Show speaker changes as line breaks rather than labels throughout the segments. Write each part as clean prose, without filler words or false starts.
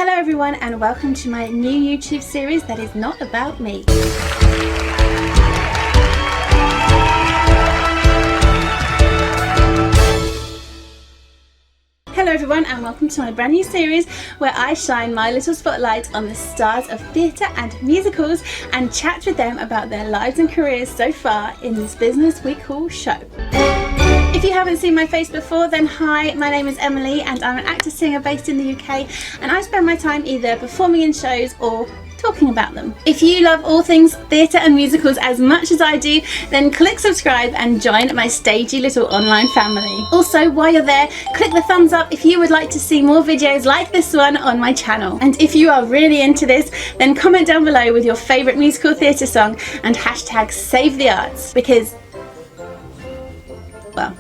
Hello everyone and welcome to my new YouTube series that is not about me. Hello everyone and welcome to my brand new series where I shine my little spotlight on the stars of theatre and musicals and chat with them about their lives and careers so far in this business we call show. If you haven't seen my face before, then hi, my name is Emily and I'm an actor singer based in the UK, and I spend my time either performing in shows or talking about them. If you love all things theatre and musicals as much as I do, then click subscribe and join my stagey little online family. Also, while you're there, click the thumbs up if you would like to see more videos like this one on my channel. And if you are really into this, then comment down below with your favourite musical theatre song and hashtag Save the Arts, because, well,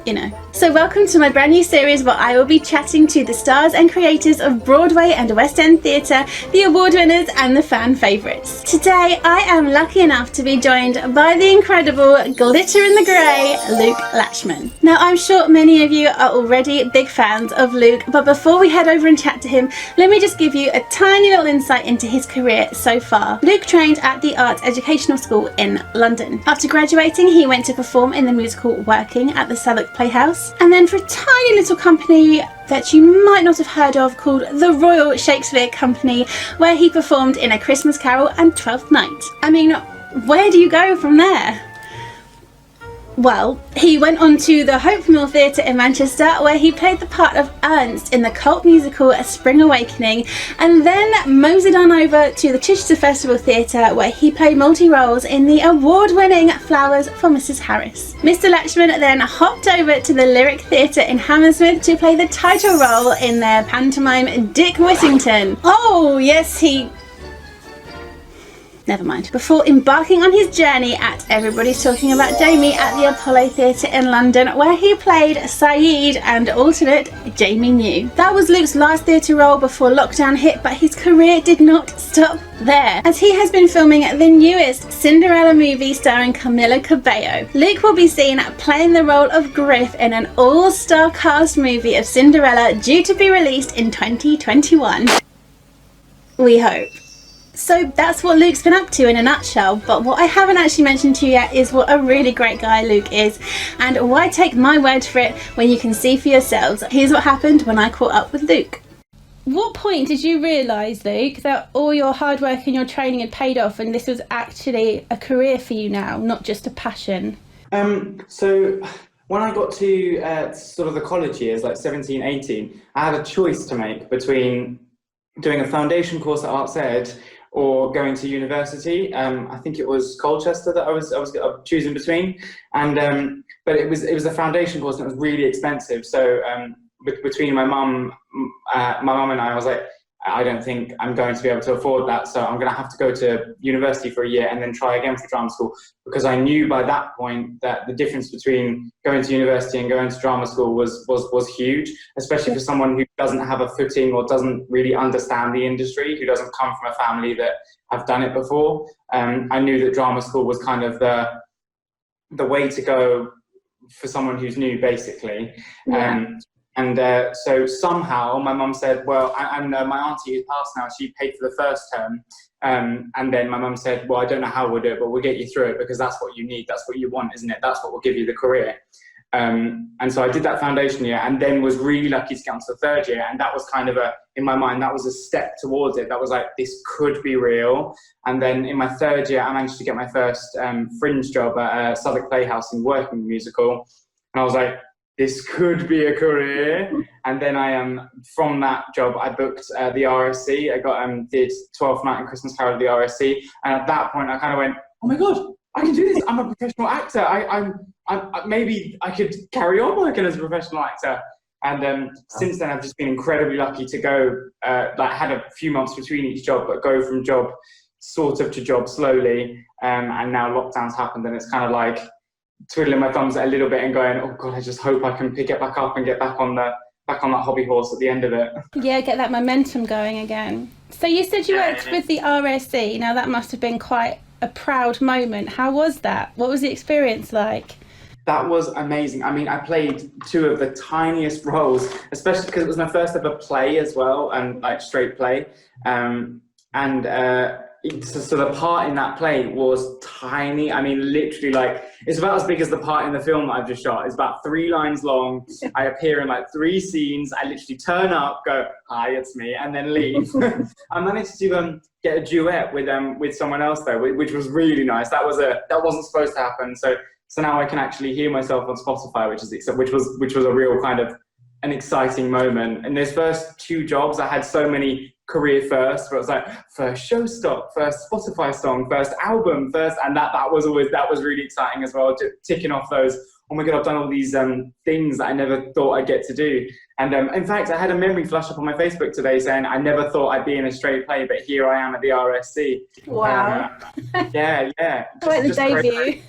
you know. So welcome to my brand new series where I will be chatting to the stars and creators of Broadway and West End theatre, the award winners and the fan favourites. Today I am lucky enough to be joined by the incredible glitter in the grey Luke Latchman. Now I'm sure many of you are already big fans of Luke, but before we head over and chat to him, let me just give you a tiny little insight into his career so far. Luke trained at the Arts Educational School in London. After graduating he went to perform in the musical Working at the Southwark Playhouse, and then for a tiny little company that you might not have heard of called the Royal Shakespeare Company, where he performed in A Christmas Carol and Twelfth Night. I mean, where do you go from there? Well, he went on to the Hope Mill Theatre in Manchester, where he played the part of Ernst in the cult musical A Spring Awakening, and then moseyed on over to the Chichester Festival Theatre, where he played multi-roles in the award-winning Flowers for Mrs. Harris. Mr. Latchman then hopped over to the Lyric Theatre in Hammersmith to play the title role in their pantomime Dick Whittington. Oh, yes, never mind. Before embarking on his journey at Everybody's Talking About Jamie at the Apollo Theatre in London, where he played Saeed and alternate Jamie New. That was Luke's last theatre role before lockdown hit, but his career did not stop there, as he has been filming the newest Cinderella movie starring Camila Cabello. Luke will be seen playing the role of Griff in an all-star cast movie of Cinderella due to be released in 2021. We hope. So that's what Luke's been up to in a nutshell, but what I haven't actually mentioned to you yet is what a really great guy Luke is, and why take my word for it when you can see for yourselves. Here's what happened when I caught up with Luke. What point did you realise, Luke, that all your hard work and your training had paid off and this was actually a career for you now, not just a passion?
So when I got to sort of the college years, like 17, 18, I had a choice to make between doing a foundation course at Arts Ed or going to university. I think it was Colchester that I was choosing between, and but it was a foundation course and it was really expensive. So between my mum and I was like, I don't think I'm going to be able to afford that, so I'm going to have to go to university for a year and then try again for drama school, because I knew by that point that the difference between going to university and going to drama school was huge, especially for someone who doesn't have a footing or doesn't really understand the industry, who doesn't come from a family that have done it before. I knew that drama school was kind of the way to go for someone who's new, basically. Yeah. So somehow my mum said, well, and my auntie who's passed now, she paid for the first term. And then my mum said, well, I don't know how we'll do it, but we'll get you through it because that's what you need. That's what you want, isn't it? That's what will give you the career. And so I did that foundation year and then was really lucky to get onto the third year. And that was kind of in my mind, that was a step towards it. That was like, this could be real. And then in my third year, I managed to get my first fringe job at Southwark Playhouse in Working musical. And I was like, this could be a career. And then from that job, I booked the RSC. I did 12th Night and Christmas Carol at the RSC. And at that point, I kind of went, oh my God, I can do this. I'm a professional actor. Maybe I could carry on working as a professional actor. And since then, I've just been incredibly lucky to go, had a few months between each job, but go from job sort of to job slowly. And now lockdown's happened and it's kind of like, twiddling my thumbs a little bit and going, oh God, I just hope I can pick it back up and get back on that hobby horse at the end of it.
Yeah, get that momentum going again. So you said you worked with the RSC. Now that must have been quite a proud moment. How was that? What was the experience like?
that was amazing. I mean, I played two of the tiniest roles, especially because it was my first ever play as well, and like straight play. So the part in that play was tiny. I mean, literally, like, it's about as big as the part in the film that I've just shot. It's about 3 lines long. I appear in like 3 scenes. I literally turn up, go, "Hi, it's me," and then leave. I managed to get a duet with someone else though, which was really nice. That wasn't supposed to happen. So now I can actually hear myself on Spotify, which was a real kind of an exciting moment. In those first 2 jobs, I had so many career firsts, where it was like first show stop, first Spotify song, first album, and that was really exciting as well. Ticking off those, oh my god, I've done all these things that I never thought I'd get to do. And in fact, I had a memory flash up on my Facebook today saying I never thought I'd be in a straight play, but here I am at the RSC.
Wow.
Yeah.
Quite the debut.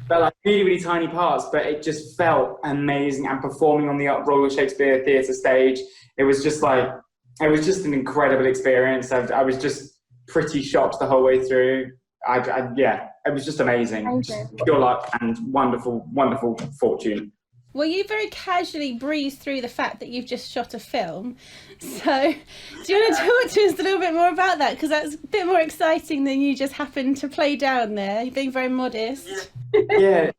Felt like really, really tiny parts, but it just felt amazing. And performing on the Royal Shakespeare Theatre stage, it was just an incredible experience. I was just pretty shocked the whole way through. It was just amazing. Just pure luck and wonderful, wonderful fortune.
Well, you very casually breezed through the fact that you've just shot a film. So, do you want to talk to us a little bit more about that? Because that's a bit more exciting than you just happened to play down there. You're being very modest.
Yeah,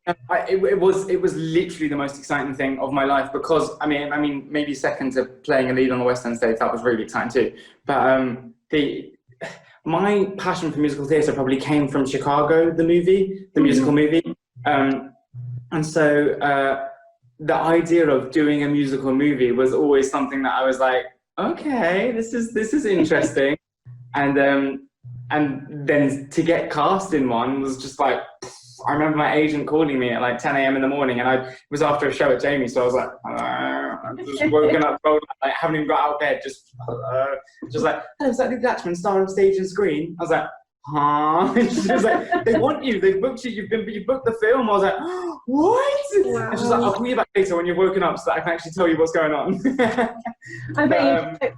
it was literally the most exciting thing of my life, because I mean maybe second to playing a lead on the West End stage, that was really exciting too. But my passion for musical theatre probably came from Chicago, the musical movie, and so the idea of doing a musical movie was always something that I was like, okay, this is interesting, and then to get cast in one was just like. I remember my agent calling me at like 10 a.m. in the morning, and it was after a show at Jamie, so I was like, I'm just woken up, like haven't even got out of bed, just like, "Hello, is that Latchman, star on stage and screen?" I was like, "Huh?" And she was like, "They want you, they've booked you, you've booked the film." I was like, "What?" Wow. And she's like, "I'll call you back later when you've woken up so that I can actually tell you what's going on."
I bet you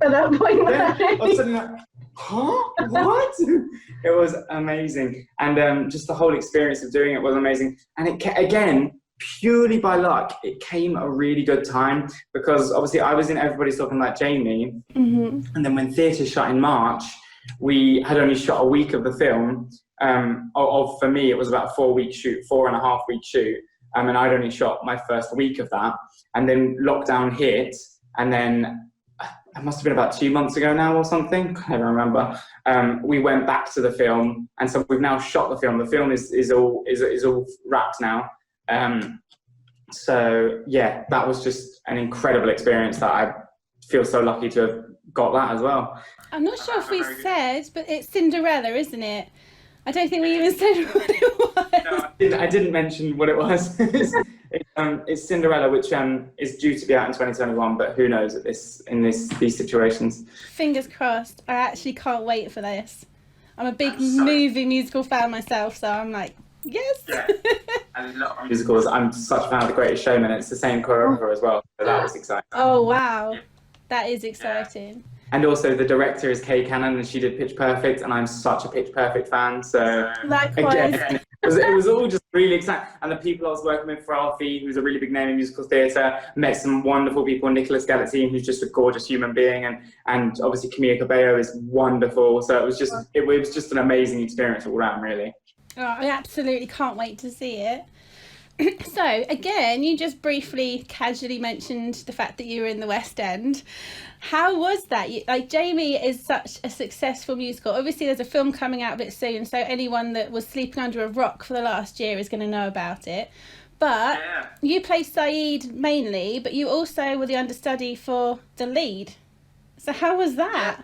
at that point.
I was suddenly like, huh? What? It was amazing, and just the whole experience of doing it was amazing. And again, purely by luck, it came at a really good time, because obviously I was in Everybody's Talking About Jamie, and then when theatre shut in March, we had only shot a week of the film. For me, it was about a 4.5 week shoot, and I'd only shot my first week of that, and then lockdown hit, and then. It must have been about 2 months ago now or something. I don't remember. We went back to the film, and so we've now shot the film. The film is all wrapped now. So yeah, that was just an incredible experience that I feel so lucky to have got that as well.
I'm not sure if we said, but it's Cinderella, isn't it? I don't think we even said what it was.
No, I didn't mention what it was. It's Cinderella, which is due to be out in 2021, but who knows in these situations.
Fingers crossed. I actually can't wait for this. I'm a big movie musical fan myself, so I'm like, yes.
Yeah. I love musicals. I'm such a fan of The Greatest Showman. It's the same choreographer as well, so that was exciting.
Oh wow, that is exciting. Yeah.
And also the director is Kay Cannon, and she did Pitch Perfect, and I'm such a Pitch Perfect fan. So
likewise.
Again, it was all just really exciting. And the people I was working with, for Alfie, who's a really big name in musical theatre, met some wonderful people. Nicholas Galatine, who's just a gorgeous human being, and obviously Camilla Cabello is wonderful. So it was just an amazing experience all around, really.
Oh, I absolutely can't wait to see it. So again, you just briefly, casually mentioned the fact that you were in the West End. How was that? Jamie is such a successful musical. Obviously, there's a film coming out of it soon, so anyone that was sleeping under a rock for the last year is going to know about it. But you play Saeed mainly, but you also were the understudy for the lead. So how was that?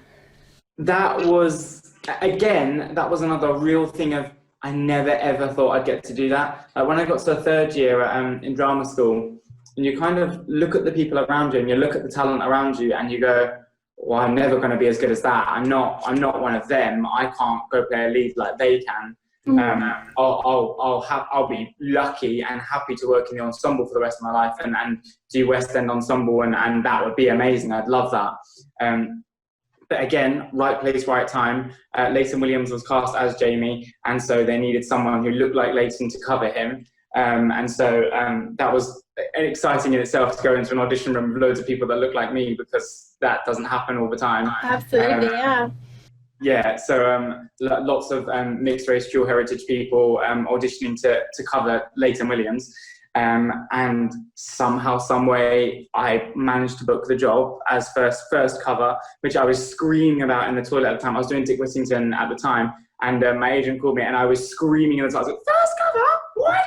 That was another real thing of, I never ever thought I'd get to do that. When I got to the third year in drama school, and you kind of look at the people around you, and you look at the talent around you, and you go, well, I'm never going to be as good as that. I'm not one of them. I can't go play a lead like they can. I'll be lucky and happy to work in the ensemble for the rest of my life, and do West End ensemble, and that would be amazing. I'd love that. But again, right place, right time. Leighton Williams was cast as Jamie, and so they needed someone who looked like Leighton to cover him. And so that was exciting in itself to go into an audition room with loads of people that look like me, because that doesn't happen all the time.
Absolutely, yeah.
Yeah, so lots of mixed race, dual heritage people auditioning to cover Leighton Williams. And somehow, some way, I managed to book the job as first cover, which I was screaming about in the toilet at the time. I was doing Dick Whittington at the time, and my agent called me, and I was screaming in the toilet. I was like, first cover? What?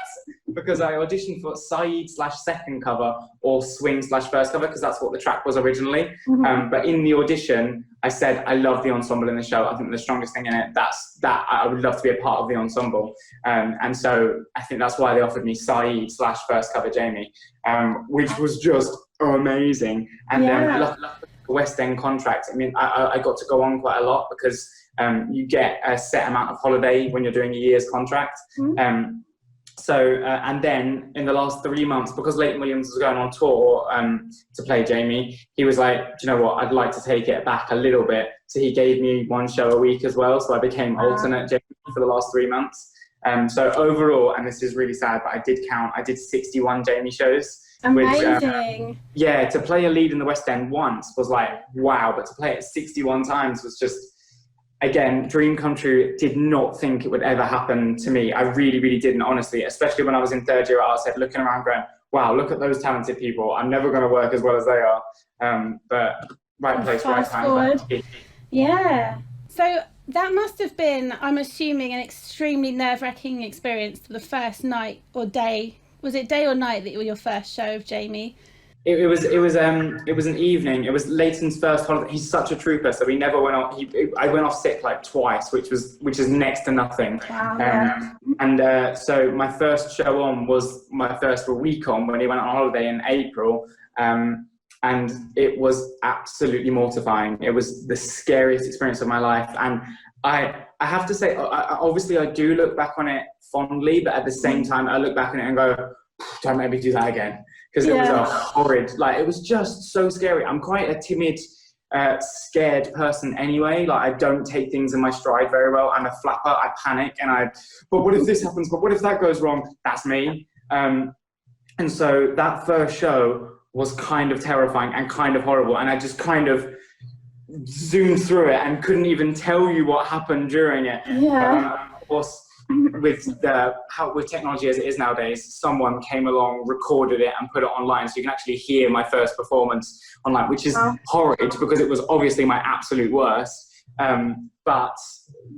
Because I auditioned for Saeed/second cover or swing/first cover, because that's what the track was originally. But in the audition, I said, I love the ensemble in the show. I think the strongest thing in it, that I would love to be a part of the ensemble. And so I think that's why they offered me Saeed/first cover Jamie, which was just amazing. And then the West End contract, I mean, I got to go on quite a lot, because you get a set amount of holiday when you're doing a year's contract. And then in the last 3 months, because Leighton Williams was going on tour to play Jamie, he was like, do you know what, I'd like to take it back a little bit. So he gave me one show a week as well. So I became alternate Jamie for the last 3 months. So overall, and this is really sad, but I did 61 Jamie shows.
Amazing.
Which, to play a lead in the West End once was like, wow, but to play it 61 times was just, again, dream come true. Did not think it would ever happen to me. I really, really didn't, honestly, especially when I was in third year at art ed, looking around going, wow, look at those talented people. I'm never going to work as well as they are. But right place, right time.
Yeah. So that must have been, I'm assuming, an extremely nerve-wracking experience for the first night or day. Was it day or night that you were your first show of Jamie?
It was an evening. It was Leighton's first holiday. He's such a trooper, so he never went off. I went off sick like twice, which is next to nothing.
Wow,
And so my first show on was my first week on when he went on holiday in April, and it was absolutely mortifying. It was the scariest experience of my life, and I have to say, obviously I do look back on it fondly, but at the same time I look back on it and go, don't make me do that again. Because it was a horrid, it was just so scary. I'm quite a timid, scared person anyway. I don't take things in my stride very well. I'm a flapper, I panic, but what if this happens? But what if that goes wrong? That's me. And so that first show was kind of terrifying and kind of horrible. And I just kind of zoomed through it and couldn't even tell you what happened during it. Of course, with technology as it is nowadays, someone came along, recorded it and put it online, so you can actually hear my first performance online, which is horrid because it was obviously my absolute worst. But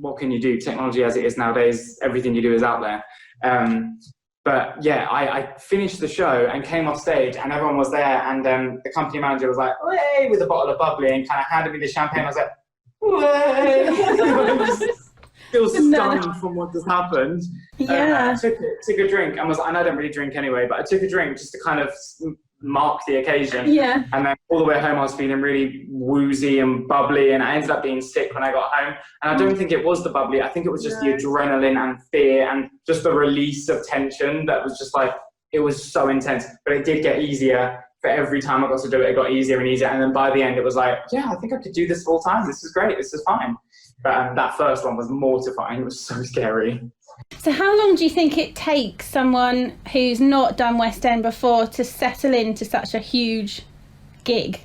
what can you do? Technology as it is nowadays, everything you do is out there. But yeah, I finished the show and came off stage and everyone was there, and the company manager was like, "Hey," with a bottle of bubbly and kind of handed me the champagne. I was like, "Way." Still stunned from what just happened. I took a drink and I don't really drink anyway, but I took a drink just to kind of mark the occasion. And then all the way home I was feeling really woozy and bubbly, and I ended up being sick when I got home. And I don't think it was the bubbly, I think it was just the adrenaline and fear and just the release of tension that was just it was so intense. But it did get easier. For every time I got to do it, it got easier and easier. And then by the end it was I think I could do this full time. This is great, this is fine. But that first one was mortifying. It was so scary.
So how long do you think it takes someone who's not done West End before to settle into such a huge gig?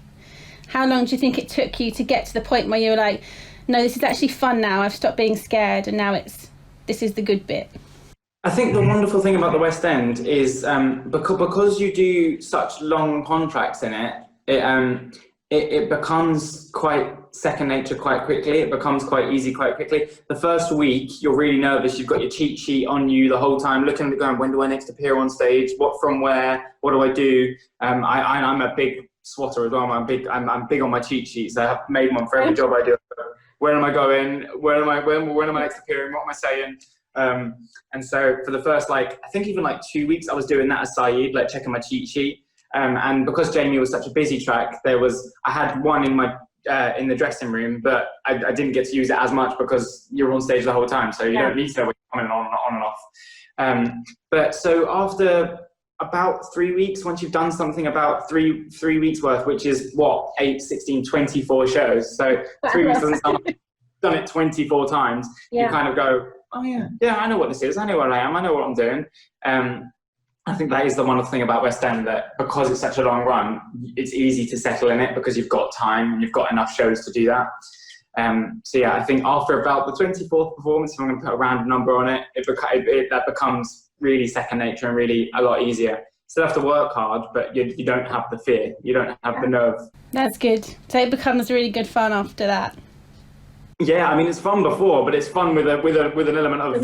How long do you think it took you to get to the point where you were like, no, this is actually fun now, I've stopped being scared and now this is the good bit?
I think the wonderful thing about the West End is because you do such long contracts in it becomes quite second nature quite quickly. It becomes quite easy quite quickly. The first week, you're really nervous. You've got your cheat sheet on you the whole time, looking at it going, when do I next appear on stage? What from where? What do I do? I'm a big swatter as well. I'm big on my cheat sheets. I have made one for every job I do. Where am I going? When am I next appearing? What am I saying? And so for the first, I think even 2 weeks, I was doing that as Saeed, checking my cheat sheet. And because Jamie was such a busy track, I had one in the dressing room, but I didn't get to use it as much because you're on stage the whole time, so you don't need to know when you're coming on and off. But so after about 3 weeks, once you've done something about three weeks worth, which is 8, 16, 24 shows, so 3 weeks doesn't sound like done it 24 times, you kind of go, oh yeah, I know what this is, I know where I am, I know what I'm doing. I think that is the wonderful thing about West End, that because it's such a long run, it's easy to settle in it because you've got time and you've got enough shows to do that. So yeah, I think after about the 24th performance, if I'm going to put a random number on it, that becomes really second nature and really a lot easier. Still have to work hard, but you don't have the fear, you don't have the nerve.
That's good. So it becomes really good fun after that.
Yeah, I mean, it's fun before, but it's fun with an element of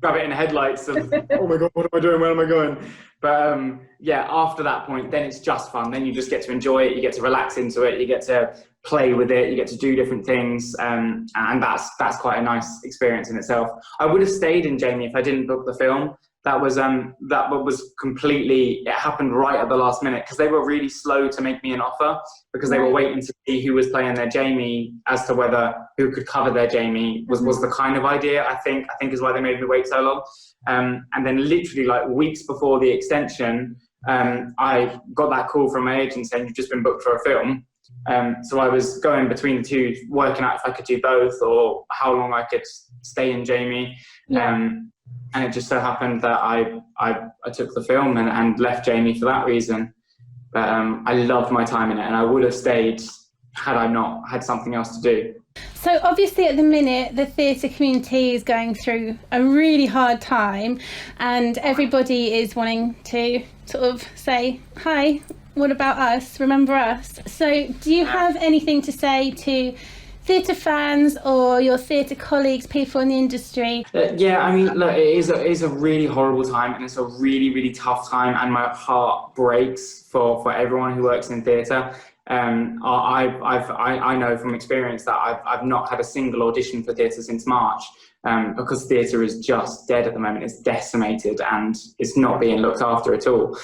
rabbit in the headlights of, oh my God, what am I doing? Where am I going? But yeah, after that point, then it's just fun. Then you just get to enjoy it. You get to relax into it. You get to play with it. You get to do different things. And that's quite a nice experience in itself. I would have stayed in Jamie if I didn't book the film. That was completely, it happened right at the last minute because they were really slow to make me an offer because they were waiting to see who was playing their Jamie as to whether who could cover their Jamie was the kind of idea, I think is why they made me wait so long. And then literally like weeks before the extension, I got that call from my agent saying, you've just been booked for a film. So I was going between the two, working out if I could do both or how long I could stay in Jamie. And it just so happened that I took the film and left Jamie for that reason. But I loved my time in it, and I would have stayed had I not had something else to do.
So obviously at the minute the theatre community is going through a really hard time and everybody is wanting to sort of say, hi, what about us? Remember us? So do you have anything to say to theatre fans or your theatre colleagues, people in the industry?
Yeah, I mean, look, it is a really horrible time, and it's a really, really tough time, and my heart breaks for everyone who works in theatre. I know from experience that I've not had a single audition for theatre since March, because theatre is just dead at the moment. It's decimated and it's not being looked after at all.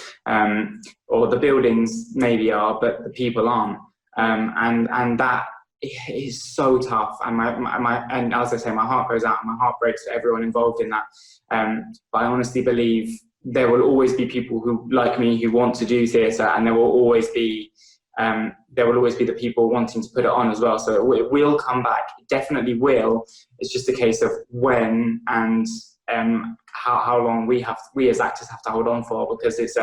Or the buildings maybe are, but the people aren't. And that is so tough. And and as I say, my heart goes out and my heart breaks for everyone involved in that. But I honestly believe there will always be people who, like me, who want to do theatre, and there will always be the people wanting to put it on as well. So it will come back. It definitely will. It's just a case of when and how long we as actors have to hold on for, because it's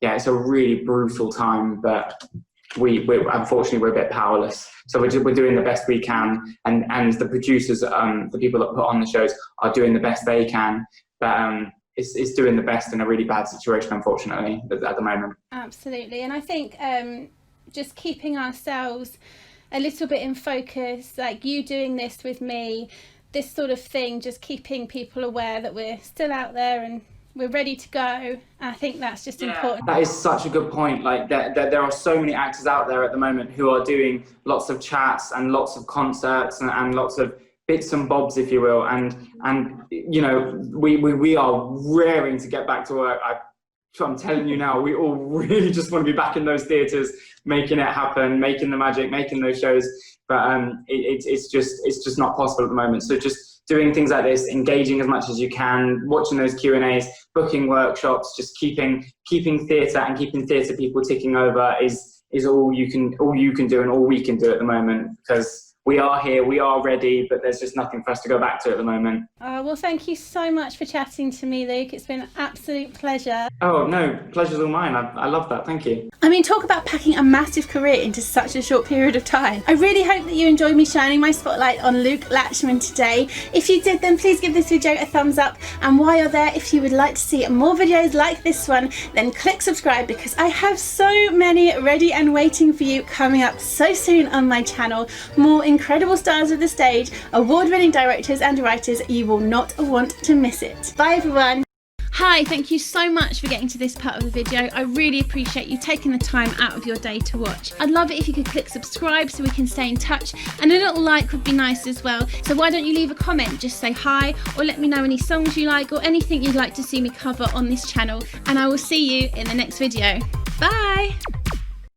it's a really brutal time, but we're unfortunately we're a bit powerless. So we're doing the best we can, and the producers, the people that put on the shows, are doing the best they can. But it's doing the best in a really bad situation, unfortunately, at the moment.
Absolutely, and I think just keeping ourselves a little bit in focus, like you doing this with me, this sort of thing, just keeping people aware that we're still out there and we're ready to go. I think that's just important.
That is such a good point. Like there are so many actors out there at the moment who are doing lots of chats and lots of concerts and lots of bits and bobs, if you will. And you know, we are raring to get back to work. I'm telling you now, we all really just want to be back in those theatres, making it happen, making the magic, making those shows. But it's just not possible at the moment. So just doing things like this, engaging as much as you can, watching those Q&As, booking workshops, just keeping theatre and keeping theatre people ticking over is all you can do and all we can do at the moment, because we are here, we are ready, but there's just nothing for us to go back to at the moment.
Well, thank you so much for chatting to me, Luke. It's been an absolute pleasure.
Oh, no, pleasure's all mine. I love that. Thank you.
I mean, talk about packing a massive career into such a short period of time. I really hope that you enjoyed me shining my spotlight on Luke Latchman today. If you did, then please give this video a thumbs up. And while you're there, if you would like to see more videos like this one, then click subscribe, because I have so many ready and waiting for you coming up so soon on my channel. More incredible stars of the stage, award-winning directors and writers. You will not want to miss it. Bye everyone. Hi, thank you so much for getting to this part of the video. I really appreciate you taking the time out of your day to watch. I'd love it if you could click subscribe so we can stay in touch, and a little like would be nice as well. So why don't you leave a comment, just say hi, or let me know any songs you like or anything you'd like to see me cover on this channel, and I will see you in the next video. Bye!